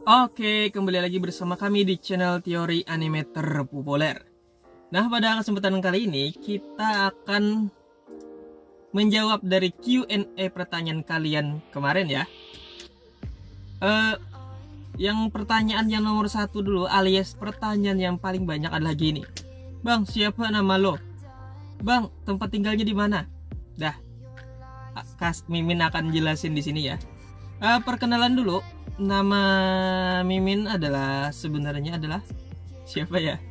Oke, kembali lagi bersama kami di channel Teori Anime Terpopuler. Nah, pada kesempatan kali ini kita akan menjawab dari Q&A pertanyaan kalian kemarin ya. Yang pertanyaan yang nomor 1 dulu, alias pertanyaan yang paling banyak adalah gini. Bang, siapa nama lo? Bang, tempat tinggalnya di mana? Dah, Mimin akan jelasin di sini ya. Perkenalan dulu. Nama Mimin sebenarnya adalah siapa ya?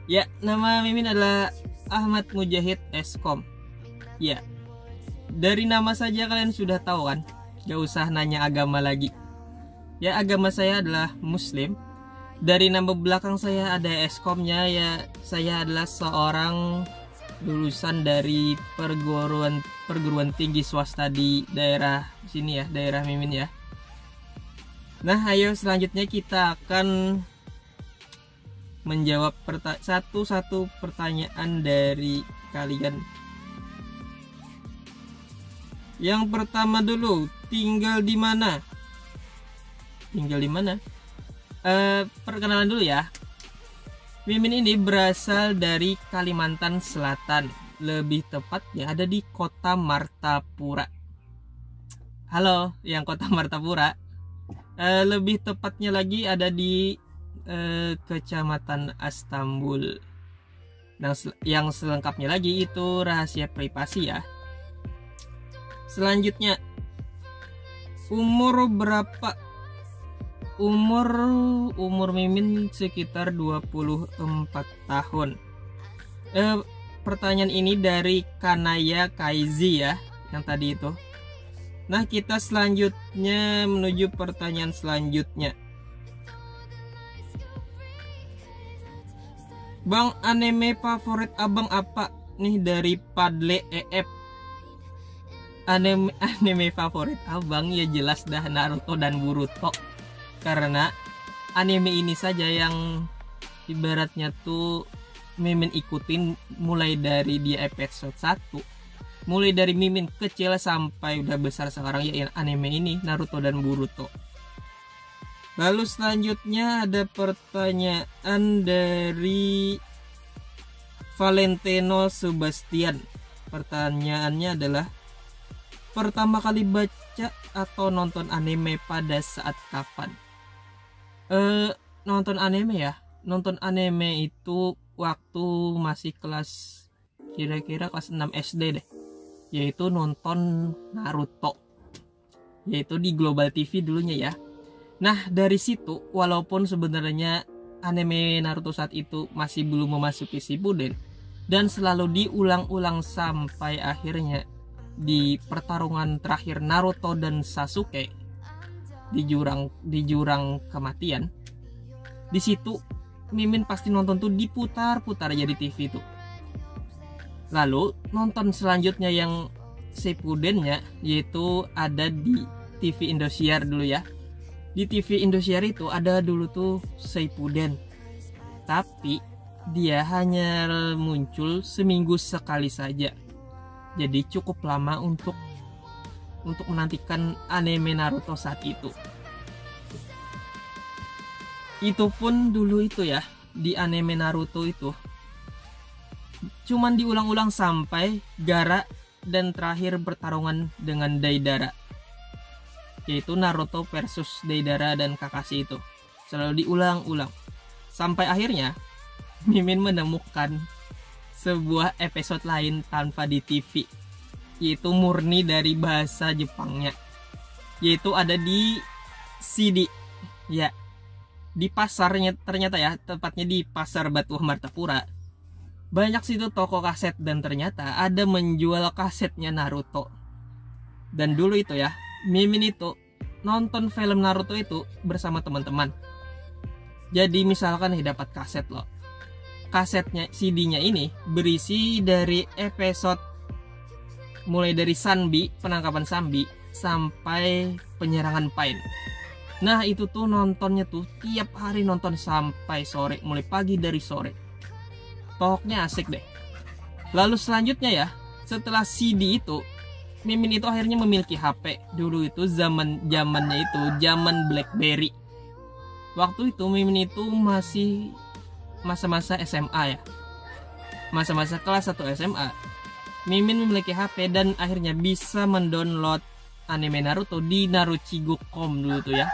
Ya, nama Mimin adalah Ahmad Mujahid Eskom. Ya, dari nama saja kalian sudah tahu kan? Gak usah nanya agama lagi. Ya, agama saya adalah Muslim. Dari nama belakang saya ada Eskomnya. Ya, saya adalah seorang lulusan dari perguruan tinggi swasta di daerah sini ya, daerah Mimin ya. Nah, ayo selanjutnya kita akan menjawab satu-satu pertanyaan dari kalian. Yang pertama dulu, tinggal di mana? Tinggal di mana? Perkenalan dulu ya. Mimin ini berasal dari Kalimantan Selatan. Lebih tepatnya ada di Kota Martapura. Halo, yang Kota Martapura. Lebih tepatnya lagi ada di Kecamatan Astambul. Nah, yang selengkapnya lagi itu rahasia privasi ya. Selanjutnya, umur berapa? Umur Mimin sekitar 24 tahun. Pertanyaan ini dari Kanaya Kaizi ya, yang tadi itu. Nah, kita selanjutnya menuju pertanyaan selanjutnya. Bang, anime favorit abang apa? Nih dari Padle EF. Anime favorit abang ya jelas dah Naruto dan Boruto. Karena anime ini saja yang ibaratnya tuh Mimin ikutin mulai dari dia episode 1. Mulai dari Mimin kecil sampai udah besar sekarang ya anime ini Naruto dan Boruto. Lalu selanjutnya ada pertanyaan dari Valentino Sebastian. Pertanyaannya adalah, pertama kali baca atau nonton anime pada saat kapan? Nonton anime ya. Nonton anime itu waktu masih kira-kira kelas 6 SD deh. Yaitu nonton Naruto, yaitu di Global TV dulunya ya. Nah, dari situ walaupun sebenarnya anime Naruto saat itu masih belum memasuki Shippuden dan selalu diulang-ulang sampai akhirnya di pertarungan terakhir Naruto dan Sasuke di jurang kematian. Di situ Mimin pasti nonton tuh diputar-putar aja di TV tuh. Lalu nonton selanjutnya yang Shippudennya yaitu ada di TV Indosiar dulu ya. Di TV Indosiar itu ada dulu tuh Shippuden. Tapi dia hanya muncul seminggu sekali saja. Jadi cukup lama untuk menantikan anime Naruto saat itu. Itu pun dulu itu ya, di anime Naruto itu cuman diulang-ulang sampai Gaara dan terakhir pertarungan dengan Deidara, yaitu Naruto versus Deidara dan Kakashi itu selalu diulang-ulang sampai akhirnya Mimin menemukan sebuah episode lain tanpa di TV, yaitu murni dari bahasa Jepangnya, yaitu ada di CD ya, di pasarnya ternyata ya, tepatnya di Pasar Batu Martapura. Banyak situ toko kaset dan ternyata ada menjual kasetnya Naruto. Dan dulu itu ya, Mimin itu nonton film Naruto itu bersama teman-teman. Jadi misalkan nih dapat kaset loh. Kasetnya, CD-nya ini berisi dari episode mulai dari Sanbi, penangkapan Sanbi sampai penyerangan Pain. Nah, itu tuh nontonnya tuh tiap hari nonton sampai sore, mulai pagi dari sore. Pokoknya asik deh. Lalu selanjutnya ya, setelah CD itu, Mimin itu akhirnya memiliki HP. Dulu itu zamannya itu zaman BlackBerry. Waktu itu Mimin itu masih masa-masa SMA ya, masa-masa kelas 1 SMA. Mimin memiliki HP dan akhirnya bisa mendownload anime Naruto di Naruchigo.com dulu tuh ya.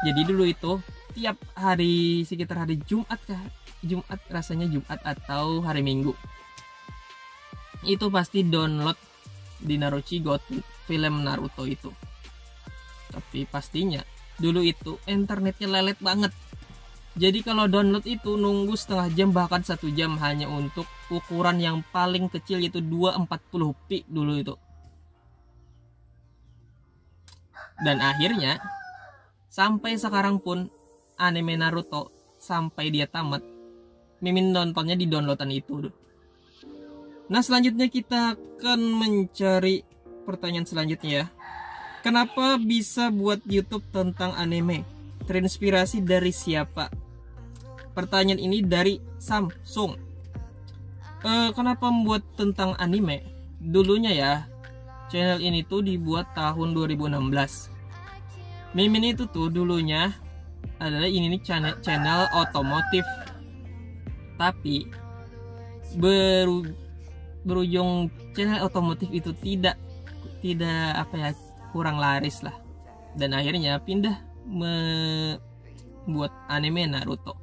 Jadi dulu itu tiap hari, sekitar hari Jumat rasanya Jumat atau hari Minggu, itu pasti download di Naruchigo film Naruto itu. Tapi pastinya dulu itu internetnya lelet banget. Jadi kalau download itu nunggu setengah jam bahkan 1 jam hanya untuk ukuran yang paling kecil, yaitu 240p dulu itu. Dan akhirnya sampai sekarang pun anime Naruto sampai dia tamat, Mimin nontonnya di downloadan itu. Nah, selanjutnya kita akan mencari pertanyaan selanjutnya ya. Kenapa bisa buat YouTube tentang anime? Terinspirasi dari siapa? Pertanyaan ini dari Samsung. Kenapa membuat tentang anime? Dulunya ya, channel ini tuh dibuat tahun 2016. Mimin itu tuh dulunya adalah ini nih channel otomotif. Tapi berujung channel otomotif itu tidak apa ya, kurang laris lah. Dan akhirnya pindah membuat anime Naruto.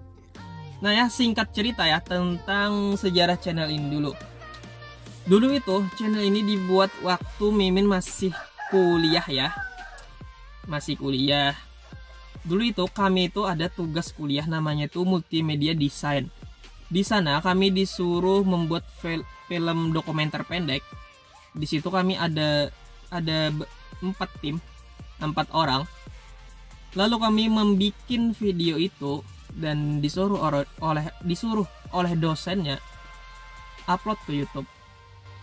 Nah ya, singkat cerita ya tentang sejarah channel ini dulu. Dulu itu channel ini dibuat waktu Mimin masih kuliah ya. Masih kuliah. Dulu itu kami itu ada tugas kuliah namanya itu multimedia design. Di sana kami disuruh membuat film dokumenter pendek. Di situ kami ada 4 tim, 4 orang. Lalu kami membuat video itu dan disuruh oleh dosennya upload ke YouTube.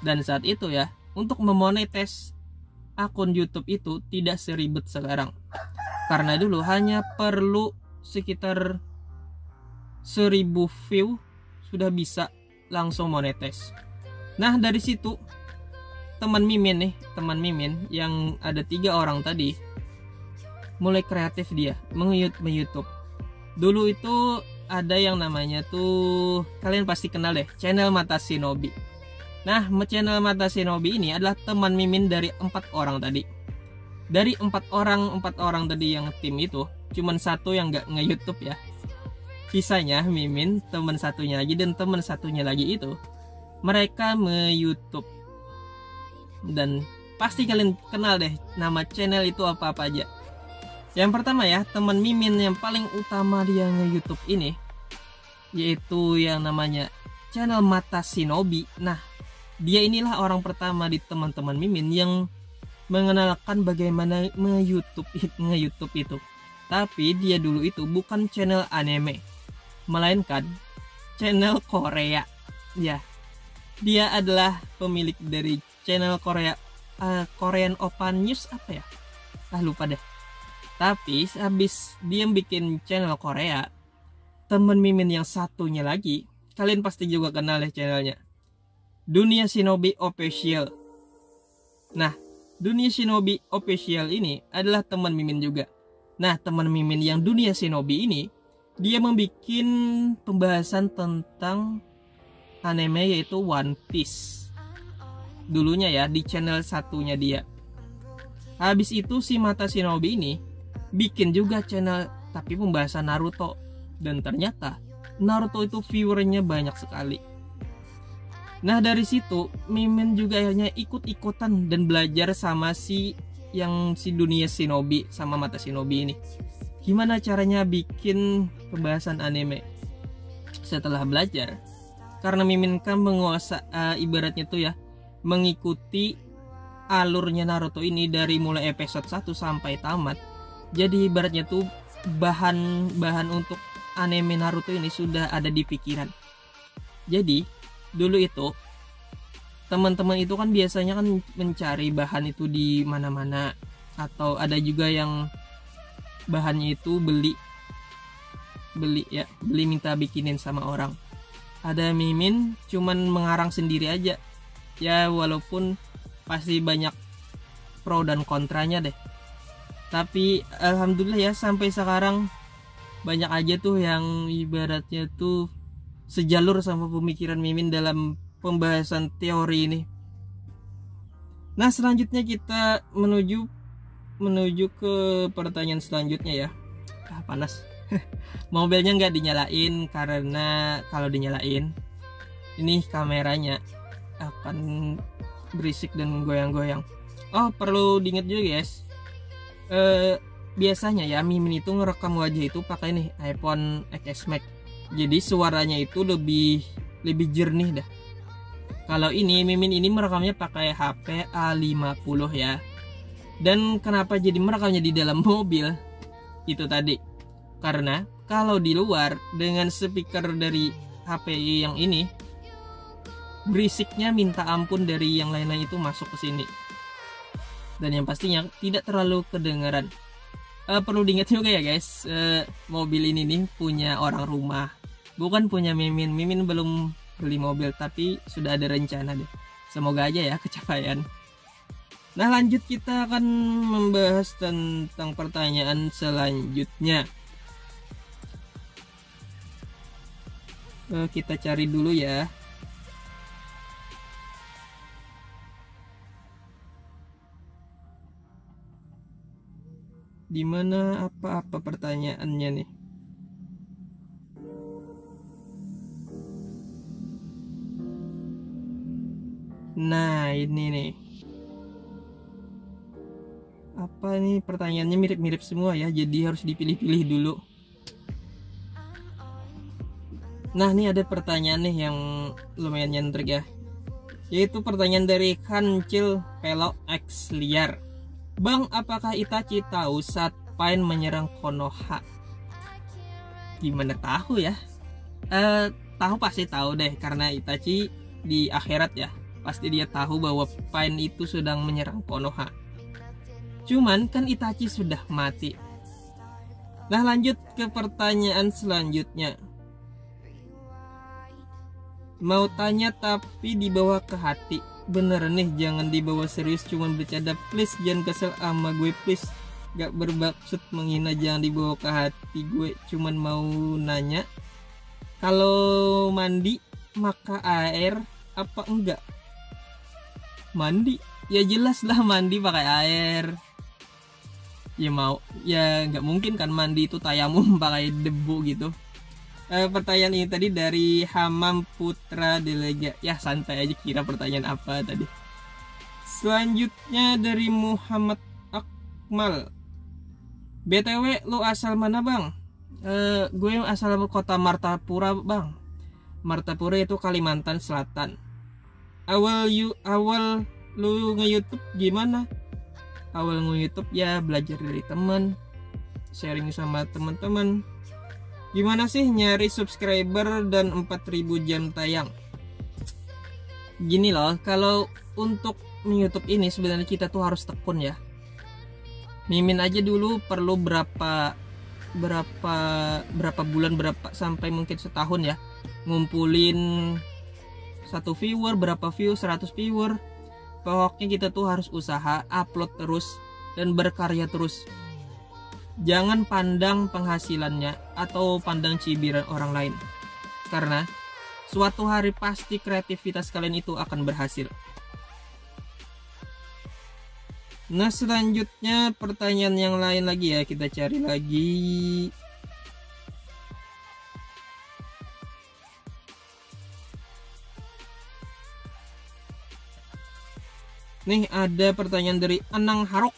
Dan saat itu ya, untuk memonetis akun YouTube itu tidak seribet sekarang. Karena dulu hanya perlu sekitar 1000 view sudah bisa langsung monetis. Nah, dari situ teman Mimin yang ada 3 orang tadi mulai kreatif dia meng-YouTube. Dulu itu ada yang namanya tuh, kalian pasti kenal deh, channel Mata Shinobi. Nah, channel Mata Shinobi ini adalah teman Mimin dari 4 orang tadi. Dari 4 orang tadi yang tim itu, cuman 1 yang nggak nge-YouTube ya. Sisanya Mimin, teman satunya lagi dan teman satunya lagi itu, mereka nge-YouTube. Dan pasti kalian kenal deh nama channel itu apa-apa aja. Yang pertama ya, teman Mimin yang paling utama dia nge-YouTube ini, yaitu yang namanya channel Mata Shinobi. Nah, dia inilah orang pertama di teman-teman Mimin yang mengenalkan bagaimana nge-YouTube itu. Tapi dia dulu itu bukan channel anime, melainkan channel Korea. Ya, dia adalah pemilik dari channel Korea, Korean Open News apa ya? Lupa deh. Tapi habis dia bikin channel Korea, temen Mimin yang satunya lagi, kalian pasti juga kenal ya channelnya, Dunia Shinobi Official. Nah, Dunia Shinobi Official ini adalah teman Mimin juga. Nah, teman Mimin yang Dunia Shinobi ini, dia membuat pembahasan tentang anime yaitu One Piece. Dulunya ya, di channel satunya dia. Habis itu si Mata Shinobi ini bikin juga channel tapi pembahasan Naruto. Dan ternyata Naruto itu viewernya banyak sekali. Nah, dari situ Mimin juga akhirnya ikut-ikutan dan belajar sama si Dunia Shinobi sama Mata Shinobi ini, gimana caranya bikin pembahasan anime. Setelah belajar, karena Mimin kan ibaratnya tuh ya, mengikuti alurnya Naruto ini dari mulai episode 1 sampai tamat. Jadi ibaratnya tuh bahan untuk anime Naruto ini sudah ada di pikiran. Jadi dulu itu teman-teman itu kan biasanya kan mencari bahan itu di mana-mana, atau ada juga yang bahannya itu beli minta bikinin sama orang. Ada Mimin cuman mengarang sendiri aja ya, walaupun pasti banyak pro dan kontranya deh. Tapi alhamdulillah ya, sampai sekarang banyak aja tuh yang ibaratnya tuh sejalur sama pemikiran Mimin dalam pembahasan teori ini. Nah, selanjutnya kita menuju ke pertanyaan selanjutnya ya. Panas. Mobilnya nggak dinyalain karena kalau dinyalain ini kameranya akan berisik dan goyang-goyang. Oh, perlu diingat juga guys. Biasanya ya Mimin itu ngerekam wajah itu pakai nih iPhone XS Max. Jadi suaranya itu lebih jernih dah. Kalau ini Mimin ini merekamnya pakai HP A50 ya. Dan kenapa jadi merekamnya di dalam mobil? Itu tadi. Karena kalau di luar dengan speaker dari HP yang ini berisiknya minta ampun dari yang lain-lain itu masuk ke sini. Dan yang pastinya tidak terlalu kedengaran. Perlu diingat juga ya guys, mobil ini nih punya orang rumah, bukan punya Mimin. Mimin belum beli mobil tapi sudah ada rencana deh. Semoga aja ya kecapaian. Nah, lanjut kita akan membahas tentang pertanyaan selanjutnya. Kita cari dulu ya. Dimana apa pertanyaannya nih? Nah, ini nih. Apa nih pertanyaannya mirip-mirip semua ya, jadi harus dipilih-pilih dulu. Nah, ini ada pertanyaan nih yang lumayan nyentrik ya. Yaitu pertanyaan dari Kancil Pelok X Liar. Bang, apakah Itachi tahu saat Pain menyerang Konoha? Gimana tahu ya? Tahu pasti tahu deh, karena Itachi di akhirat ya. Pasti dia tahu bahwa Pain itu sedang menyerang Konoha. Cuman kan Itachi sudah mati. Nah, lanjut ke pertanyaan selanjutnya. Mau tanya tapi dibawa ke hati. Bener nih, jangan dibawa serius, cuman bercanda. Please jangan kesel sama gue, please. Gak bermaksud menghina, jangan dibawa ke hati. Gue cuman mau nanya, kalau mandi maka air apa enggak? Mandi? Ya jelas lah mandi pakai air. Ya mau, ya nggak mungkin kan mandi itu tayamum pakai debu gitu. Pertanyaan ini tadi dari Hamam Putra Delega. Ya santai aja, kira pertanyaan apa tadi. Selanjutnya dari Muhammad Akmal. BTW lu asal mana bang? Gue asal kota Martapura bang. Martapura itu Kalimantan Selatan. Awal lu nge-YouTube gimana? Awal nge-YouTube ya belajar dari teman, sharing sama teman-teman. Gimana sih nyari subscriber dan 4000 jam tayang? Gini loh, kalau untuk YouTube ini sebenarnya kita tuh harus tekun ya. Mimin aja dulu perlu berapa bulan, berapa sampai mungkin setahun ya, ngumpulin 1 viewer, berapa view, 100 viewer. Pokoknya kita tuh harus usaha, upload terus dan berkarya terus. Jangan pandang penghasilannya atau pandang cibiran orang lain. Karena suatu hari pasti kreativitas kalian itu akan berhasil. Nah, selanjutnya pertanyaan yang lain lagi ya, kita cari lagi. Nih ada pertanyaan dari Anang Harok.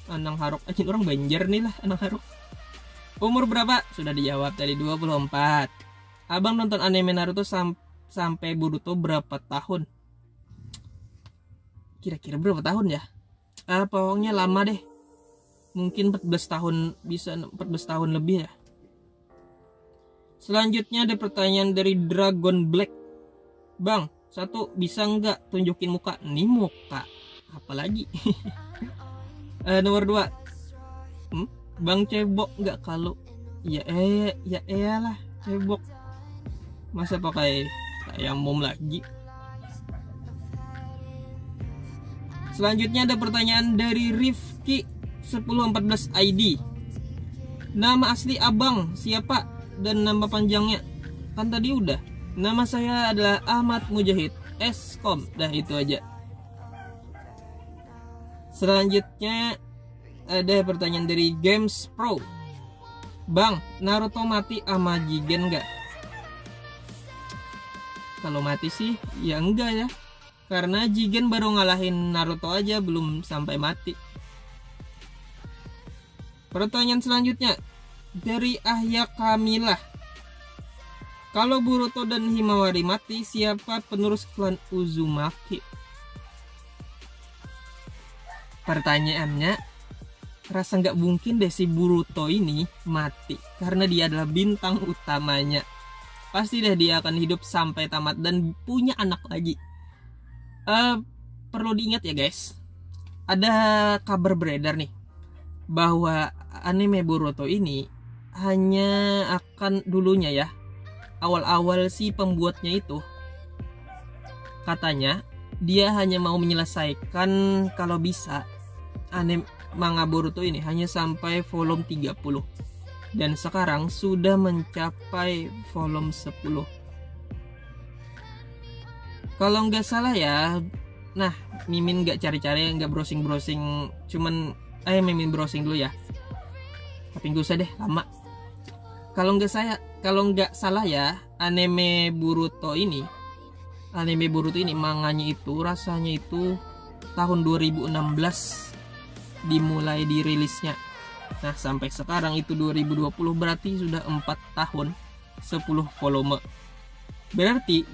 Anang Harok, anjing orang Banjar nih lah Anang Harok. Umur berapa? Sudah dijawab tadi, 24. Abang nonton anime Naruto sampai Boruto berapa tahun? Kira-kira berapa tahun ya? Pokoknya lama deh. Mungkin 14 tahun, bisa 14 tahun lebih ya. Selanjutnya ada pertanyaan dari Dragon Black. Bang, satu bisa nggak tunjukin muka? Nih muka, apalagi? Nomor 2, Bang cebok nggak kalau? Ya iyalah cebok. Masa pakai tayamum lagi? Selanjutnya ada pertanyaan dari Rifki 1014 ID. Nama asli abang siapa dan nama panjangnya? Kan tadi udah. Nama saya adalah Ahmad Mujahid Eskom. Dah itu aja. Selanjutnya ada pertanyaan dari Games Pro. Bang, Naruto mati sama Jigen nggak? Kalau mati sih ya enggak ya. Karena Jigen baru ngalahin Naruto aja, belum sampai mati. Pertanyaan selanjutnya dari Ahya Kamilah. Kalau Boruto dan Himawari mati, siapa penerus klan Uzumaki? Pertanyaannya, rasa nggak mungkin deh si Boruto ini mati, karena dia adalah bintang utamanya. Pasti deh dia akan hidup sampai tamat dan punya anak lagi. Perlu diingat ya guys, ada kabar beredar nih bahwa anime Boruto ini hanya akan dulunya ya, awal-awal si pembuatnya itu katanya dia hanya mau menyelesaikan kalau bisa anime manga Boruto ini hanya sampai volume 30, dan sekarang sudah mencapai volume 10 kalau nggak salah ya. Nah, Mimin nggak cari-cari, nggak browsing-browsing, cuman Mimin browsing dulu ya, tapi nggak usah deh lama. Kalau nggak salah ya, anime Boruto ini manganya itu rasanya itu tahun 2016 dimulai dirilisnya. Nah, sampai sekarang itu 2020, berarti sudah 4 tahun 10 volume. Berarti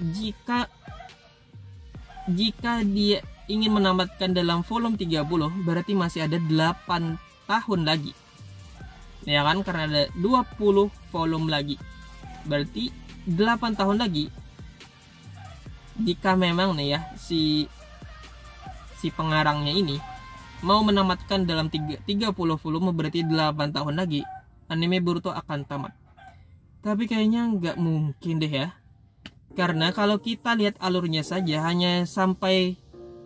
jika dia ingin menamatkan dalam volume 30, berarti masih ada 8 tahun lagi. Ya kan, karena ada 20 volume lagi. Berarti 8 tahun lagi. Jika memang nih ya si pengarangnya ini mau menamatkan dalam 30 volume, berarti 8 tahun lagi anime Boruto akan tamat. Tapi kayaknya nggak mungkin deh ya. Karena kalau kita lihat alurnya saja hanya sampai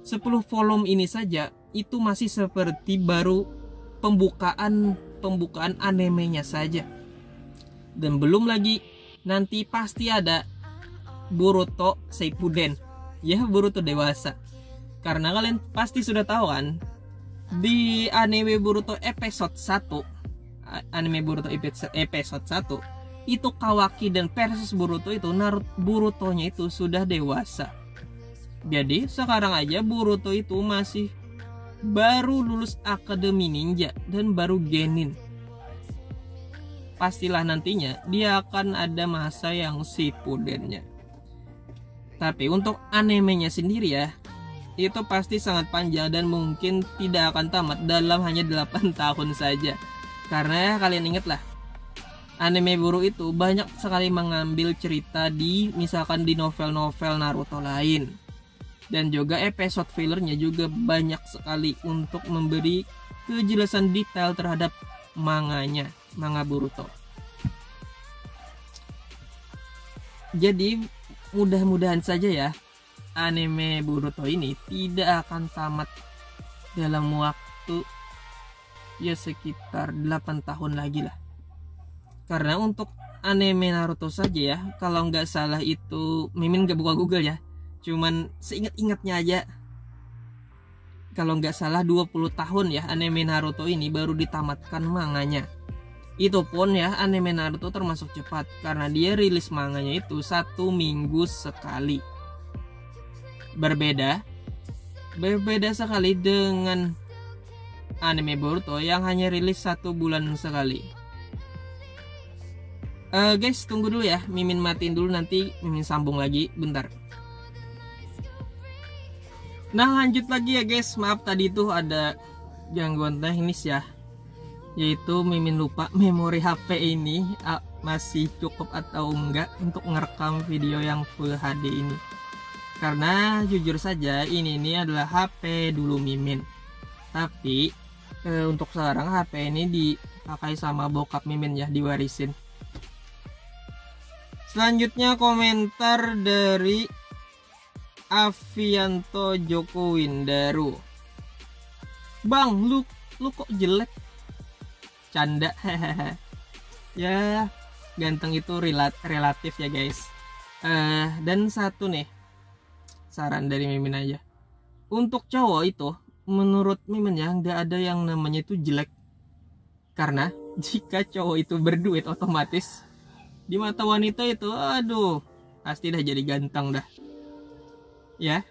10 volume ini saja, itu masih seperti baru pembukaan animenya saja. Dan belum lagi nanti pasti ada Boruto Shippuden, ya Boruto dewasa. Karena kalian pasti sudah tahu kan, di anime Boruto episode 1, itu Kawaki dan versus Boruto itu Borutonya itu sudah dewasa. Jadi sekarang aja Boruto itu masih baru lulus Akademi Ninja dan baru genin. Pastilah nantinya dia akan ada masa yang Shippudennya. Tapi untuk animenya sendiri ya, itu pasti sangat panjang dan mungkin tidak akan tamat dalam hanya 8 tahun saja. Karena kalian ingatlah, anime Boruto itu banyak sekali mengambil cerita misalkan di novel-novel Naruto lain. Dan juga episode fillernya juga banyak sekali untuk memberi kejelasan detail terhadap manga Boruto. Jadi mudah-mudahan saja ya anime Boruto ini tidak akan tamat dalam waktu ya sekitar 8 tahun lagi lah. Karena untuk anime Naruto saja ya, kalau nggak salah itu, Mimin nggak buka Google ya, cuman seingat-ingatnya aja, kalau nggak salah 20 tahun ya anime Naruto ini baru ditamatkan manganya. Itu pun ya anime Naruto termasuk cepat, karena dia rilis manganya itu 1 minggu sekali. Berbeda sekali dengan anime Boruto yang hanya rilis 1 bulan sekali. Guys, tunggu dulu ya, Mimin matiin dulu, nanti Mimin sambung lagi bentar. Nah, lanjut lagi ya guys. Maaf tadi tuh ada gangguan teknis ya, yaitu Mimin lupa memori HP ini masih cukup atau enggak untuk ngerekam video yang Full HD ini. Karena jujur saja ini adalah HP dulu Mimin, tapi untuk sekarang HP ini dipakai sama bokap Mimin ya, diwarisin. Selanjutnya komentar dari Avianto Joko Windaru. Bang, lu kok jelek? Canda. Ya, ganteng itu relatif ya guys. Dan satu nih saran dari Mimin aja. Untuk cowok itu, menurut Mimin ya nggak ada yang namanya itu jelek. Karena jika cowok itu berduit, otomatis di mata wanita itu, aduh, pasti dah jadi ganteng dah. Ya.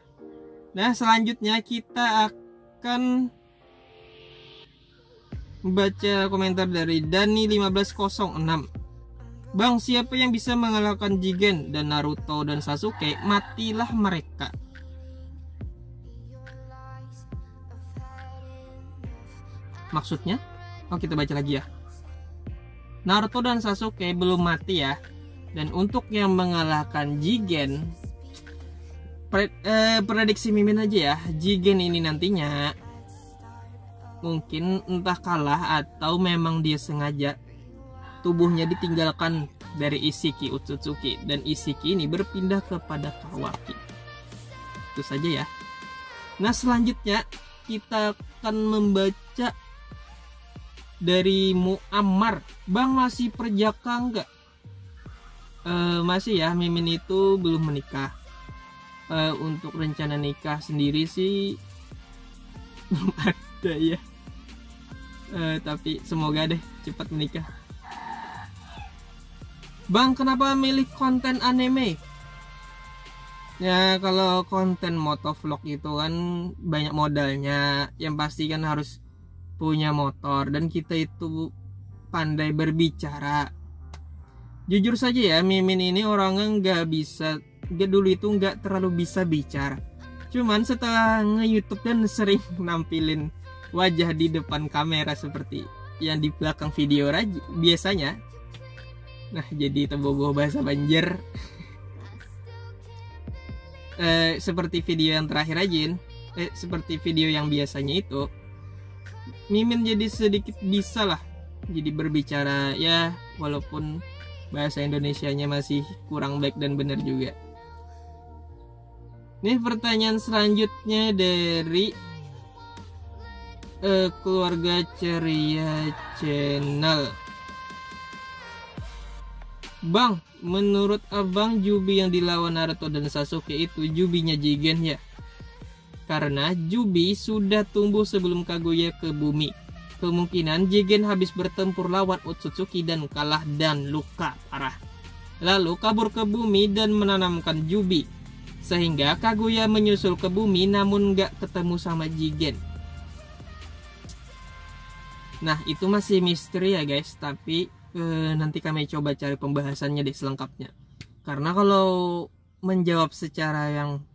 Nah, selanjutnya kita akan baca komentar dari Dani 1506. Bang, siapa yang bisa mengalahkan Jigen dan Naruto dan Sasuke? Matilah mereka. Maksudnya? Oh, kita baca lagi ya. Naruto dan Sasuke belum mati ya. Dan untuk yang mengalahkan Jigen, prediksi Mimin aja ya, Jigen ini nantinya mungkin entah kalah atau memang dia sengaja tubuhnya ditinggalkan dari Isshiki Otsutsuki, dan Isshiki ini berpindah kepada Kawaki. Itu saja ya. Nah, selanjutnya kita akan membaca dari Muammar. Bang, masih perjaka enggak? Masih ya, Mimin itu belum menikah. Untuk rencana nikah sendiri sih belum ada ya. Tapi semoga deh cepat menikah. Bang, kenapa milih konten anime? Ya, kalau konten motovlog itu kan banyak modalnya. Yang pasti kan harus punya motor, dan kita itu pandai berbicara. Jujur saja ya, Mimin ini orangnya dulu itu nggak terlalu bisa bicara. Cuman setelah nge-YouTube dan sering nampilin wajah di depan kamera seperti yang di belakang video biasanya, nah jadi tebogoh bahasa Banjar. Seperti video yang terakhir aja, seperti video yang biasanya itu, Mimin jadi sedikit bisa lah jadi berbicara ya, walaupun bahasa Indonesianya masih kurang baik dan benar juga. Ini pertanyaan selanjutnya dari keluarga ceria channel. Bang, menurut abang Jubi yang dilawan Naruto dan Sasuke itu Jubinya Jigen ya? Karena Jubi sudah tumbuh sebelum Kaguya ke bumi. Kemungkinan Jigen habis bertempur lawan Otsutsuki dan kalah dan luka parah. Lalu kabur ke bumi dan menanamkan Jubi. Sehingga Kaguya menyusul ke bumi namun gak ketemu sama Jigen. Nah, itu masih misteri ya guys, tapi nanti kami coba cari pembahasannya deh selengkapnya. Karena kalau menjawab secara yang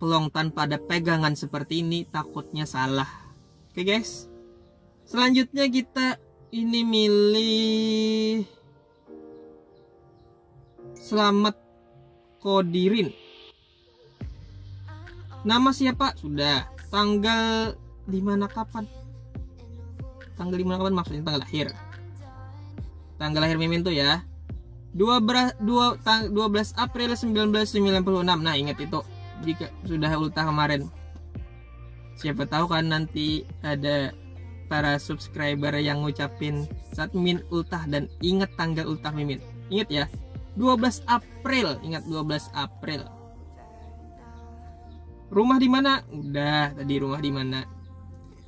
pelong tanpa ada pegangan seperti ini, takutnya salah. Oke guys, selanjutnya kita ini milih Selamat Kodirin. Nama siapa? Sudah. Tanggal dimana kapan? Tanggal dimana kapan maksudnya? Tanggal lahir. Tanggal lahir Mimin tuh ya 12 April 1996. Nah, ingat itu jika sudah ultah kemarin. Siapa tahu kan nanti ada para subscriber yang ngucapin saat Mimin ultah dan ingat tanggal ultah Mimin. Ingat ya, 12 April. Ingat 12 April. Rumah di mana? Udah, tadi rumah di mana.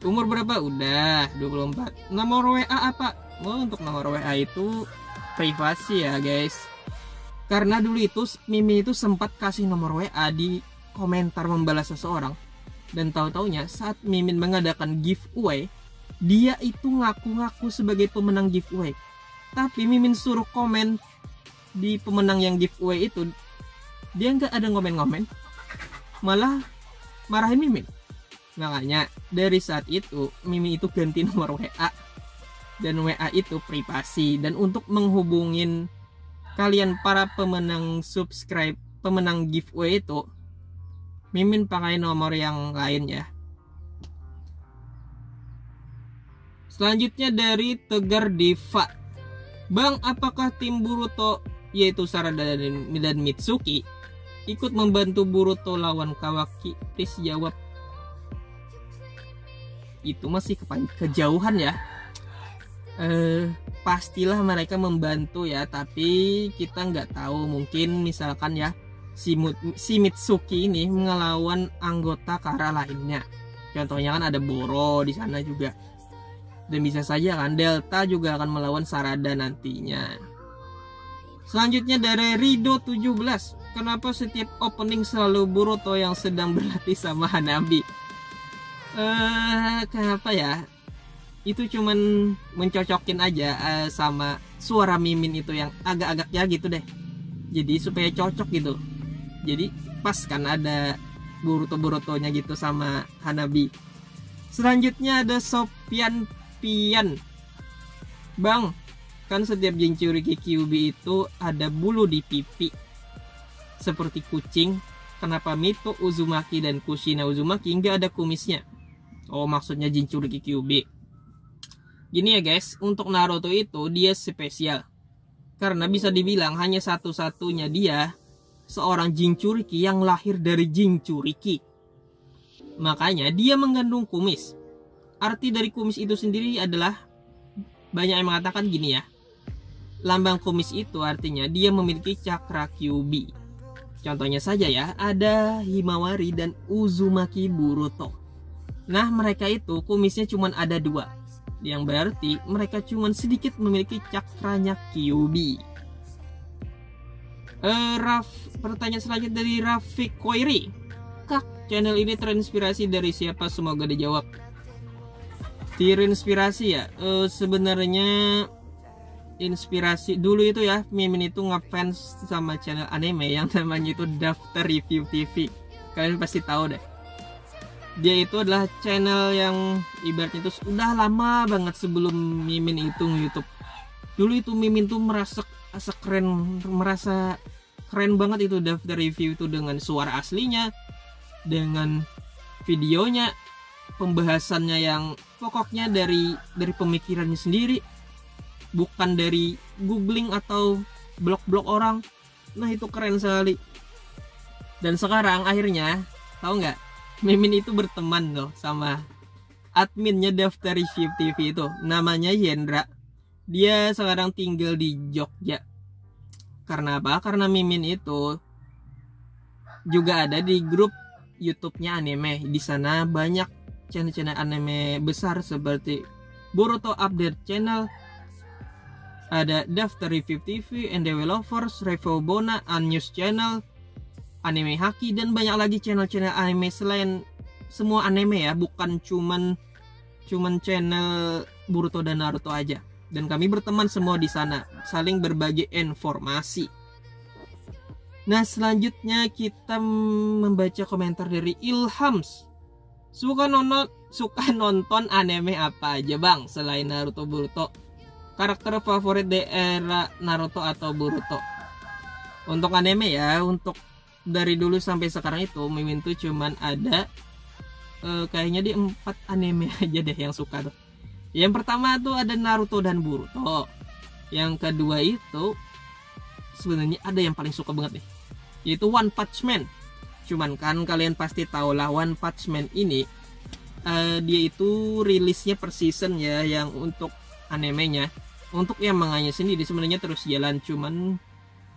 Umur berapa? Udah, 24. Nomor WA apa? Oh, untuk nomor WA itu privasi ya guys. Karena dulu itu Mimin itu sempat kasih nomor WA di komentar membalas seseorang. Dan tahu-taunya saat Mimin mengadakan giveaway, dia itu ngaku-ngaku sebagai pemenang giveaway. Tapi Mimin suruh komen di pemenang yang giveaway itu, dia nggak ada ngomen-ngomen, malah marahin Mimin. Makanya dari saat itu Mimin itu ganti nomor WA. Dan WA itu privasi. Dan untuk menghubungin kalian para pemenang pemenang giveaway itu, Mimin pakai nomor yang lain ya. Selanjutnya dari Tegar Diva. Bang, apakah tim Boruto yaitu Sarada dan Mitsuki ikut membantu Boruto lawan Kawaki? Please jawab. Itu masih kejauhan ya. pastilah mereka membantu ya, tapi kita nggak tahu, mungkin misalkan ya si Mitsuki ini melawan anggota Kara lainnya. Contohnya kan ada Boro di sana juga. Dan bisa saja kan Delta juga akan melawan Sarada nantinya. Selanjutnya dari Rido 17. Kenapa setiap opening selalu Boruto yang sedang berlatih sama Hanabi? Kenapa ya? Itu cuman mencocokin aja sama suara Mimin itu yang agak-agak ya gitu deh. Jadi supaya cocok gitu. Jadi pas kan ada Boruto-Borutonya gitu sama Hanabi. Selanjutnya ada Sopian Pian. Bang, kan setiap Jinchuriki Kyuubi itu ada bulu di pipi seperti kucing. Kenapa Mito Uzumaki dan Kushina Uzumaki nggak ada kumisnya? Oh, maksudnya Jinchuriki Kyuubi. Gini ya guys, untuk Naruto itu dia spesial karena bisa dibilang hanya satu-satunya dia seorang Jinchuriki yang lahir dari Jinchuriki. Makanya dia mengandung kumis. Arti dari kumis itu sendiri adalah, banyak yang mengatakan gini ya, lambang kumis itu artinya dia memiliki cakra Kyuubi. Contohnya saja ya, ada Himawari dan Uzumaki Boruto. Nah, mereka itu kumisnya cuma ada 2. Yang berarti mereka cuma sedikit memiliki cakranya Kyuubi. Pertanyaan selanjutnya dari Rafiq Koiri. Kak, channel ini terinspirasi dari siapa? Semoga dijawab. Terinspirasi ya? Sebenarnya inspirasi dulu itu ya, Mimin itu ngefans sama channel anime yang namanya itu Daftar Review TV. Kalian pasti tahu deh. Dia itu adalah channel yang ibaratnya itu udah lama banget sebelum Mimin itu nge-YouTube. Dulu itu Mimin tuh merasa keren banget itu Daftar Review itu, dengan suara aslinya, dengan videonya, pembahasannya yang pokoknya dari pemikirannya sendiri, bukan dari googling atau blog-blog orang. Nah, itu keren sekali. Dan sekarang akhirnya tahu nggak, Mimin itu berteman loh sama adminnya Daftar Review TV itu, namanya Yendra. Dia sekarang tinggal di Jogja. Karena apa? Karena Mimin itu juga ada di grup YouTube-nya anime. Di sana banyak channel-channel anime besar seperti Boruto Update Channel, ada Daftar Review TV, NDW Lovers, Review Bona, Unnews Channel, Anime Haki, dan banyak lagi channel-channel anime selain semua anime ya, bukan cuman channel Boruto dan Naruto aja. Dan kami berteman semua di sana, saling berbagi informasi. Nah, selanjutnya kita membaca komentar dari Ilhams. Suka nonton anime apa aja bang selain Naruto Boruto? Karakter favorit di era Naruto atau Boruto? Untuk anime ya, untuk dari dulu sampai sekarang itu Mimin tuh cuman ada kayaknya di 4 anime aja deh yang suka tuh. Yang pertama tuh ada Naruto dan Boruto. Yang kedua itu sebenarnya ada yang paling suka banget nih, yaitu One Punch Man. Cuman kan kalian pasti tahu lah, One Punch Man ini dia itu rilisnya per season ya, yang untuk animenya. Untuk yang manganya sendiri sebenarnya terus jalan, cuman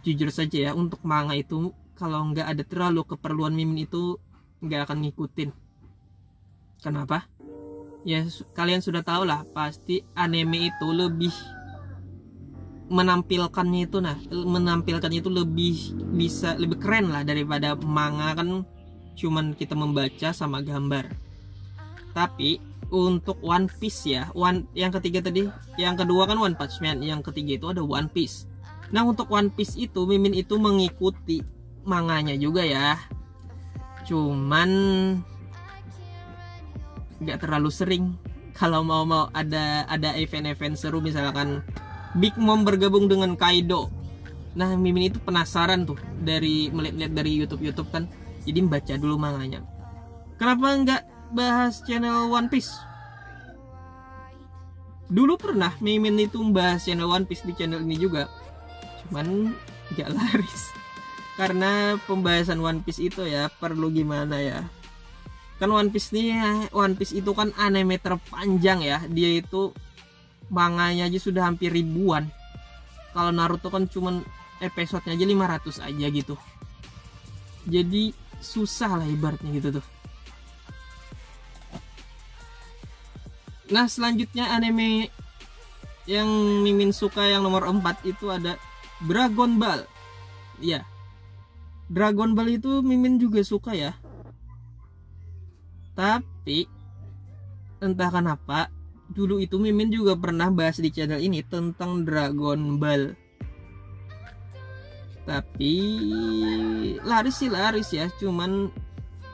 jujur saja ya, untuk manga itu kalau nggak ada terlalu keperluan Mimin itu nggak akan ngikutin. Kenapa? Ya kalian sudah tahu lah, pasti anime itu lebih menampilkannya itu lebih keren lah daripada manga, kan cuman kita membaca sama gambar. Tapi untuk One Piece ya, yang ketiga tadi, yang kedua kan One Punch Man, yang ketiga itu ada One Piece. Nah, untuk One Piece itu Mimin itu mengikuti manganya juga ya, cuman nggak terlalu sering. Kalau mau ada event-event seru, misalkan Big Mom bergabung dengan Kaido, nah Mimin itu penasaran tuh dari melihat dari YouTube kan, jadi membaca dulu manganya. Kenapa nggak bahas channel One Piece? Dulu pernah Mimin itu membahas channel One Piece di channel ini juga, cuman nggak laris. Karena pembahasan One Piece itu ya perlu gimana ya, kan One Piece itu kan anime terpanjang ya. Dia itu manganya aja sudah hampir ribuan. Kalau Naruto kan cuman episodenya aja 500 aja gitu. Jadi susah lah ibaratnya gitu tuh. Nah selanjutnya anime yang Mimin suka yang nomor 4 itu ada Dragon Ball. Ya, Dragon Ball itu Mimin juga suka ya. Tapi entah kenapa dulu itu Mimin juga pernah bahas di channel ini tentang Dragon Ball. Tapi laris ya. Cuman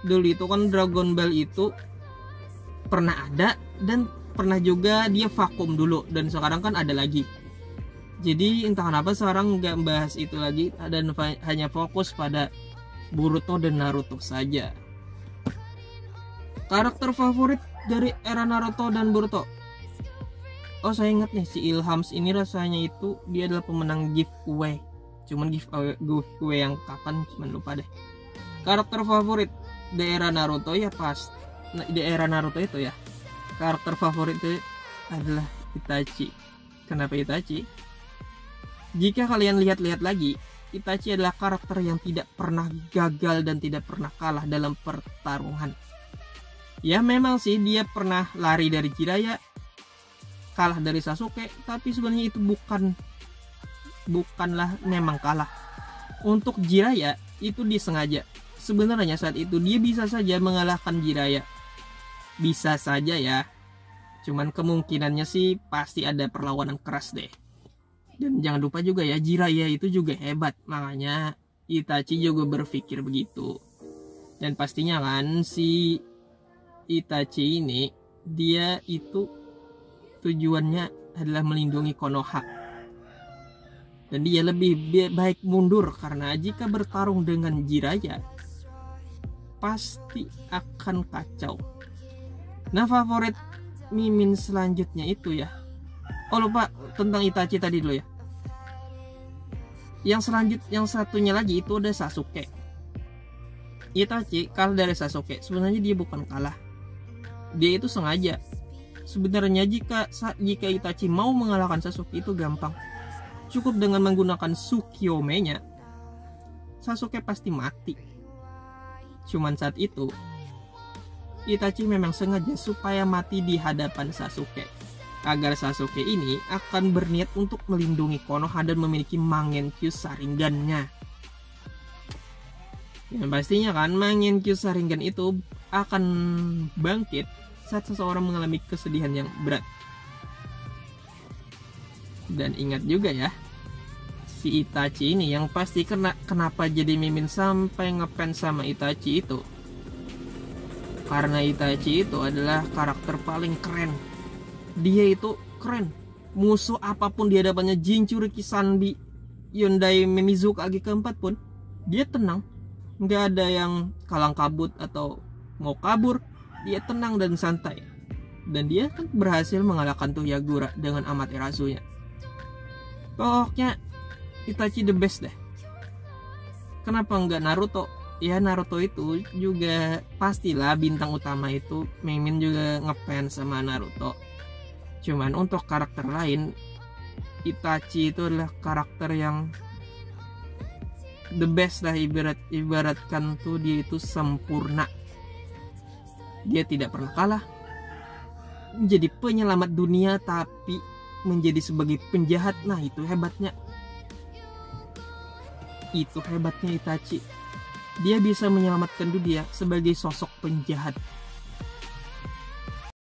dulu itu kan Dragon Ball itu pernah ada dan pernah juga dia vakum dulu, dan sekarang kan ada lagi. Jadi entah kenapa sekarang nggak bahas itu lagi dan hanya fokus pada Boruto dan Naruto saja. Karakter favorit dari era Naruto dan Boruto. Oh saya ingat nih, si Ilhams ini rasanya itu dia adalah pemenang giveaway. Cuman giveaway yang kapan cuman lupa deh. Karakter favorit di era Naruto ya pas di era Naruto itu ya. Karakter favorit itu adalah Itachi. Kenapa Itachi? Jika kalian lihat-lihat lagi, Itachi adalah karakter yang tidak pernah gagal dan tidak pernah kalah dalam pertarungan. Ya memang sih dia pernah lari dari Jiraiya, kalah dari Sasuke, tapi sebenarnya itu bukanlah memang kalah. Untuk Jiraiya itu disengaja. Sebenarnya saat itu dia bisa saja mengalahkan Jiraiya. Bisa saja ya. Cuman kemungkinannya sih pasti ada perlawanan keras deh. Dan jangan lupa juga ya, Jiraiya itu juga hebat. Makanya Itachi juga berpikir begitu. Dan pastinya kan si Itachi ini dia itu tujuannya adalah melindungi Konoha. Dan dia lebih baik mundur karena jika bertarung dengan Jiraiya pasti akan kacau. Nah favorit Mimin selanjutnya itu ya. Oh lupa tentang Itachi tadi dulu ya. Yang satunya lagi itu ada Sasuke. Itachi kalah dari Sasuke. Sebenarnya dia bukan kalah. Dia itu sengaja. Sebenarnya jika Itachi mau mengalahkan Sasuke itu gampang. Cukup dengan menggunakan Tsukiyomi-nya, Sasuke pasti mati. Cuman saat itu Itachi memang sengaja supaya mati di hadapan Sasuke, agar Sasuke ini akan berniat untuk melindungi Konoha dan memiliki Mangenkyo Sharingan-nya. Dan pastinya kan Mangenkyo Sharingan itu akan bangkit saat seseorang mengalami kesedihan yang berat. Dan ingat juga ya, si Itachi ini yang pasti kenapa jadi Mimin sampai ngefans sama Itachi itu. Karena Itachi itu adalah karakter paling keren. Dia itu keren. Musuh apapun di hadapannya, Jinchuriki Kisanbi, Yondai Mimizuka Kage keempat pun, dia tenang. Nggak ada yang kalang kabut atau mau kabur. Dia tenang dan santai. Dan dia kan berhasil mengalahkan tuh Yagura dengan Amaterasu-nya. Pokoknya Itachi the best deh. Kenapa nggak Naruto? Ya Naruto itu juga pastilah bintang utama itu Mimin juga ngefans sama Naruto. Cuman untuk karakter lain, Itachi itu adalah karakter yang the best lah, ibaratkan tuh dia itu sempurna. Dia tidak pernah kalah, menjadi penyelamat dunia tapi menjadi sebagai penjahat. Nah itu hebatnya. Itu hebatnya Itachi. Dia bisa menyelamatkan dunia sebagai sosok penjahat.